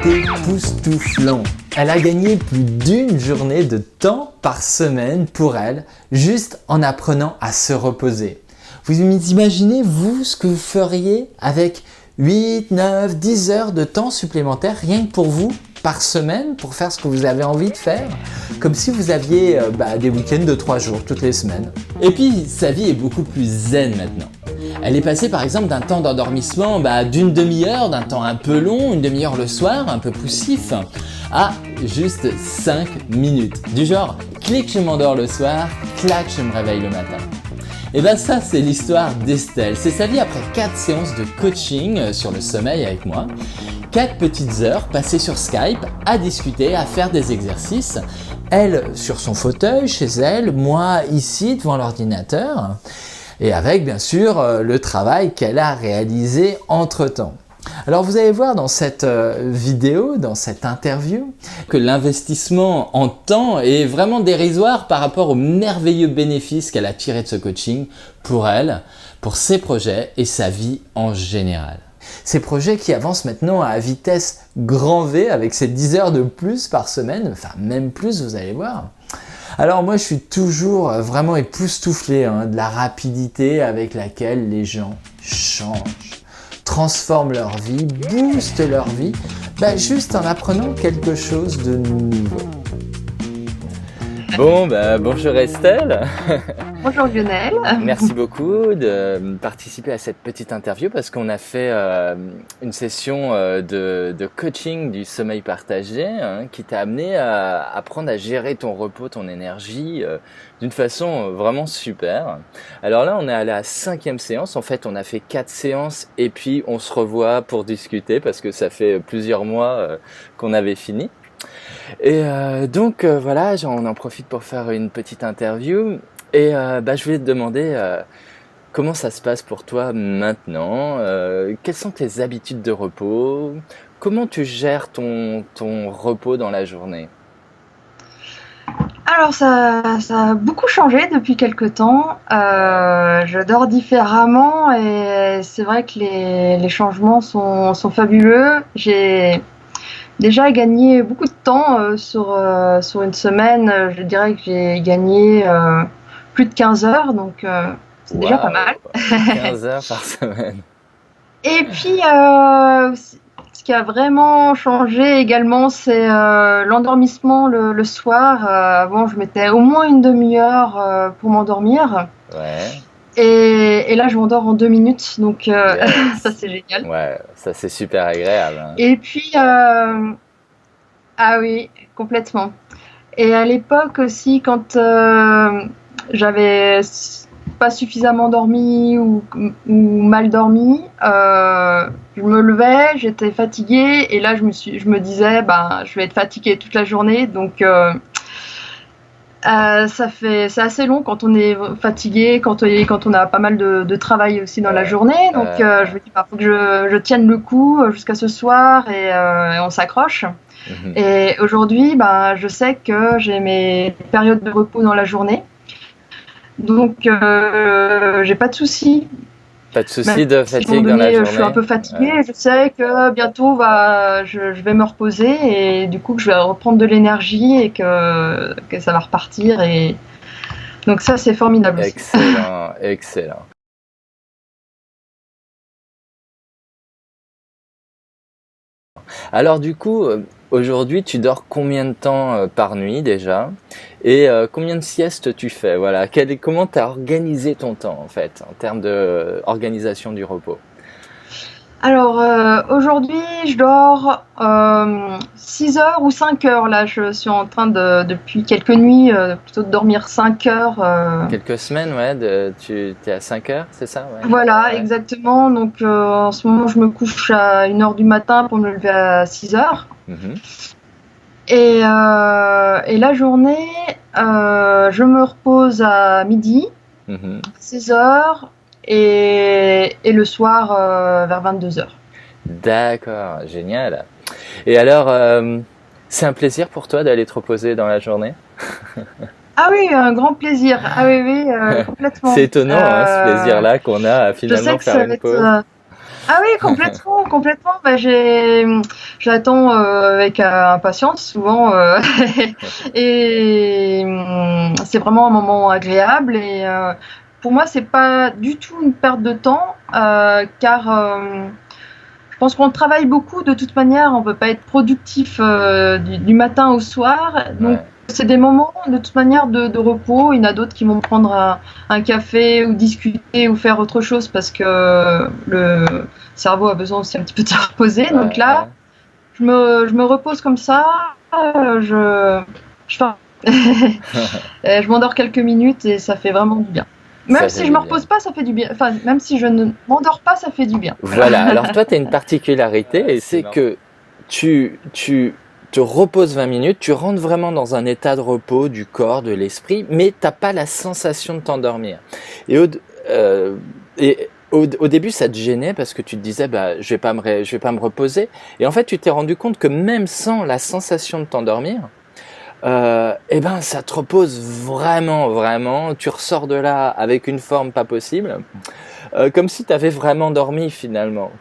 été époustouflant. Elle a gagné plus d'une journée de temps par semaine pour elle, juste en apprenant à se reposer. Vous imaginez, vous, ce que vous feriez avec 8, 9, 10 heures de temps supplémentaire rien que pour vous par semaine pour faire ce que vous avez envie de faire, comme si vous aviez des week-ends de 3 jours toutes les semaines. Et puis sa vie est beaucoup plus zen maintenant. Elle est passée par exemple d'un temps d'endormissement d'une demi-heure, d'un temps un peu long, une demi-heure le soir, un peu poussif, à juste 5 minutes. Du genre, clic je m'endors le soir, clac je me réveille le matin. Et ça c'est l'histoire d'Estelle. C'est sa vie après 4 séances de coaching sur le sommeil avec moi. 4 petites heures passées sur Skype à discuter, à faire des exercices. Elle sur son fauteuil chez elle, moi ici devant l'ordinateur. Et avec bien sûr le travail qu'elle a réalisé entre-temps. Alors vous allez voir dans cette vidéo, dans cette interview, que l'investissement en temps est vraiment dérisoire par rapport aux merveilleux bénéfices qu'elle a tirés de ce coaching pour elle, pour ses projets et sa vie en général. Ces projets qui avancent maintenant à vitesse grand V avec ces 10 heures de plus par semaine, enfin même plus vous allez voir. Alors moi je suis toujours vraiment époustouflé de la rapidité avec laquelle les gens changent, transforment leur vie, boostent leur vie, juste en apprenant quelque chose de nouveau. Bon, bonjour Estelle. Bonjour Lionel. Merci beaucoup de participer à cette petite interview parce qu'on a fait une session de coaching du sommeil partagé qui t'a amené à apprendre à gérer ton repos, ton énergie d'une façon vraiment super. Alors là, on est allé à la 5e séance. En fait, on a fait 4 séances et puis on se revoit pour discuter parce que ça fait plusieurs mois qu'on avait fini. Et donc voilà, on en profite pour faire une petite interview et je voulais te demander comment ça se passe pour toi maintenant, quelles sont tes habitudes de repos, comment tu gères ton repos dans la journée? Alors ça a beaucoup changé depuis quelque temps, je dors différemment et c'est vrai que les changements sont fabuleux. J'ai déjà gagné beaucoup de temps sur une semaine, je dirais que j'ai gagné plus de 15 heures, donc c'est déjà pas mal. 15 heures par semaine. Et puis, ce qui a vraiment changé également, c'est l'endormissement le soir. Avant, je mettais au moins une demi-heure pour m'endormir. Ouais. Et là, je m'endors en 2 minutes, donc ça c'est génial. Ouais, ça c'est super agréable. Et puis, ah oui, complètement. Et à l'époque aussi, quand j'avais pas suffisamment dormi ou mal dormi, je me levais, j'étais fatiguée et là je me disais je vais être fatiguée toute la journée, donc c'est assez long quand on est fatigué, quand on a pas mal de travail aussi dans la journée, donc je me dis faut que je tienne le coup jusqu'à ce soir et on s'accroche. Et aujourd'hui je sais que j'ai mes périodes de repos dans la journée, donc j'ai pas de soucis. Pas de souci de fatigue dans la journée. Je suis un peu fatiguée, je sais que bientôt je vais me reposer et du coup que je vais reprendre de l'énergie et que ça va repartir, et donc ça c'est formidable. Excellent, excellent. Alors du coup, aujourd'hui tu dors combien de temps par nuit déjà? Et combien de siestes tu fais? Voilà, comment tu as organisé ton temps en fait, en termes d'organisation du repos? Alors aujourd'hui je dors 6 heures ou 5 heures. Là je suis en train depuis quelques nuits plutôt de dormir 5 heures. Quelques semaines, ouais, tu es à 5 heures, c'est ça? Ouais. Voilà, ouais. Exactement. Donc en ce moment je me couche à 1h du matin pour me lever à 6 heures. Et la journée, je me repose à midi, 6 heures, et le soir vers 22 heures. D'accord, génial. Et alors, c'est un plaisir pour toi d'aller te reposer dans la journée? Ah oui, un grand plaisir. Ah oui, complètement. C'est étonnant, ce plaisir-là qu'on a à finalement faire une pause. Ah oui, complètement, complètement. J'attends avec impatience souvent, et c'est vraiment un moment agréable. Et pour moi, c'est pas du tout une perte de temps, car je pense qu'on travaille beaucoup de toute manière. On peut pas être productif du matin au soir, donc. Ouais. C'est des moments de toute manière de repos. Il y en a d'autres qui vont prendre un café ou discuter ou faire autre chose parce que le cerveau a besoin aussi un petit peu de se reposer. Donc Ouais, là, ouais. je me repose comme ça. Je, je m'endors quelques minutes et ça fait vraiment du bien. Même Ça fait si je du me bien. repose pas, ça fait du bien. Enfin, même si je ne m'endors pas, ça fait du bien. Voilà. Voilà. Alors toi, tu as une particularité et c'est que tu te reposes 20 minutes, tu rentres vraiment dans un état de repos du corps, de l'esprit, mais t'as pas la sensation de t'endormir. Et euh, au début, ça te gênait parce que tu te disais, bah, je vais pas me reposer. Et en fait, tu t'es rendu compte que même sans la sensation de t'endormir, eh ben, ça te repose vraiment, vraiment. Tu ressors de là avec une forme pas possible, comme si tu avais vraiment dormi finalement.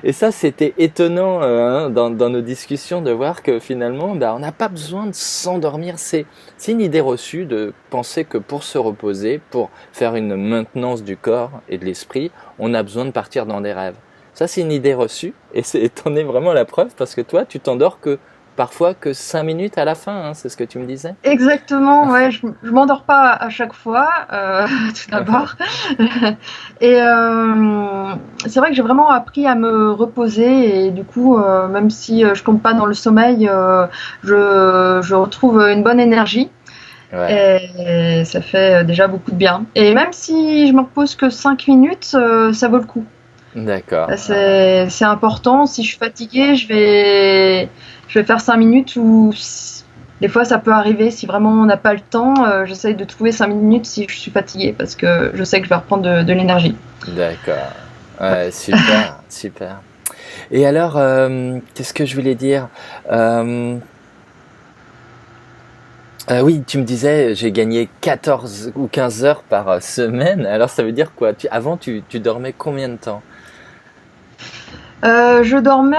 Et ça, c'était étonnant dans nos discussions de voir que finalement, bah, on n'a pas besoin de s'endormir. C'est une idée reçue de penser que pour se reposer, pour faire une maintenance du corps et de l'esprit, on a besoin de partir dans des rêves. Ça, c'est une idée reçue et t'en es vraiment la preuve parce que toi, tu t'endors que parfois que 5 minutes à la fin, hein, c'est ce que tu me disais. Exactement, ouais, je m'endors pas à chaque fois, tout d'abord. Et c'est vrai que j'ai vraiment appris à me reposer et du coup, même si je tombe pas dans le sommeil, je retrouve une bonne énergie Ouais, et ça fait déjà beaucoup de bien. Et même si je me repose que 5 minutes, ça vaut le coup. d'accord. C'est important. Si je suis fatiguée, je vais faire 5 minutes ou des fois ça peut arriver si vraiment on n'a pas le temps. J'essaye de trouver 5 minutes si je suis fatiguée parce que je sais que je vais reprendre de l'énergie. D'accord. Ouais, super, super. Et alors, qu'est-ce que je voulais dire? Euh, oui, tu me disais, j'ai gagné 14 ou 15 heures par semaine. Alors, ça veut dire quoi? Avant, tu dormais combien de temps? Je dormais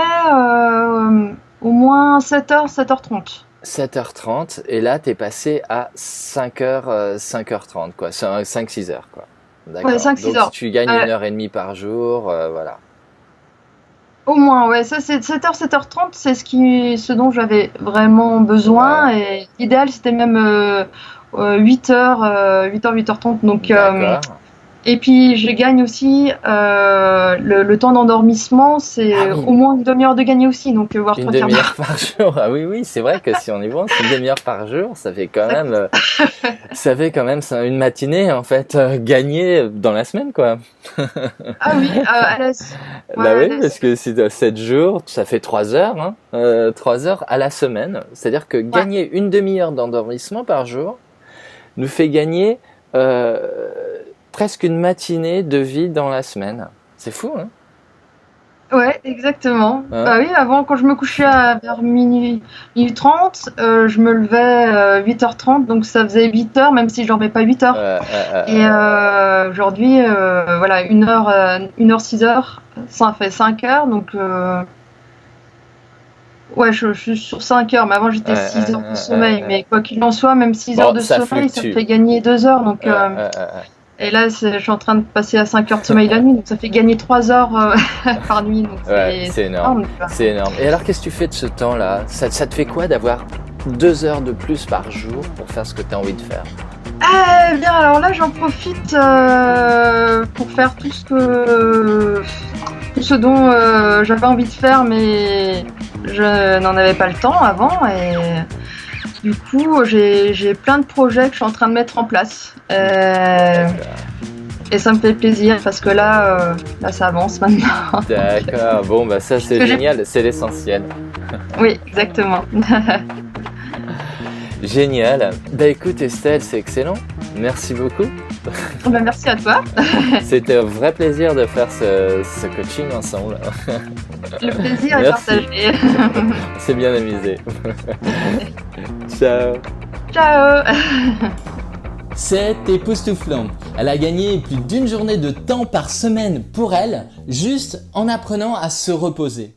au moins 7h, 7h30. 7h30. Et là, t'es passé à 5h, 5h30, quoi. 5-6 heures, quoi. Ouais, D'accord. 5-6 Donc, heures. tu gagnes Euh, 1h30 par jour, voilà. Au moins, ouais, ça c'est 7h, 7h30, c'est ce dont j'avais vraiment besoin. Ouais, Et l'idéal c'était même 8h, 8h, 8h30. Donc, d'accord. et puis je gagne aussi le temps d'endormissement, Ah c'est oui, au moins une demi-heure de gagner aussi, donc voire une trois quarts demi-heure d'heure. par jour. Ah oui, oui, c'est vrai que si on y pense, une demi-heure par jour, ça fait quand Ça même, coûte. ça fait quand même une matinée en fait gagnée dans la semaine, quoi. Ah oui, ouais, Bah oui, parce que si t'as 7 jours, ça fait 3 heures, hein, 3 heures à la semaine. C'est-à-dire que ouais, gagner une demi-heure d'endormissement par jour nous fait gagner euh, presque une matinée de vie dans la semaine. C'est fou, hein? ouais, exactement. Hein. Bah oui, avant quand je me couchais vers minuit 30, je me levais 8h30, donc ça faisait 8 heures, même si je dormais pas 8 heures. Et aujourd'hui, voilà, 1 heure 6 heures, ça fait 5 heures, donc ouais, je suis sur 5 heures, mais avant j'étais 6 heures de sommeil. Ouais. Mais quoi qu'il en soit, même 6 heures Bon, de ça sommeil, ça me fluctue. fait gagner 2 heures. Donc, et là, je suis en train de passer à 5 heures de sommeil la nuit, donc ça fait gagner 3 heures par nuit. Donc Ouais, c'est c'est énorme. énorme, quoi. C'est énorme. Et alors, qu'est-ce que tu fais de ce temps-là? Ça te fait quoi d'avoir 2 heures de plus par jour pour faire ce que tu as envie de faire? Eh bien, alors là, j'en profite pour faire tout ce dont j'avais envie de faire, mais je n'en avais pas le temps avant. Et du coup, j'ai plein de projets que je suis en train de mettre en place. D'accord. Et ça me fait plaisir parce que là ça avance maintenant. D'accord. Bon, bah ça, c'est Que j'ai- génial. C'est l'essentiel. Oui, exactement. Génial. Bah écoute, Estelle, c'est excellent. Merci beaucoup. Ben, merci à toi. C'était un vrai plaisir de faire ce coaching ensemble. Le plaisir est Merci. partagé. On s'est bien amusé. Ciao. Ciao. C'est époustouflant. Elle a gagné plus d'une journée de temps par semaine pour elle, juste en apprenant à se reposer.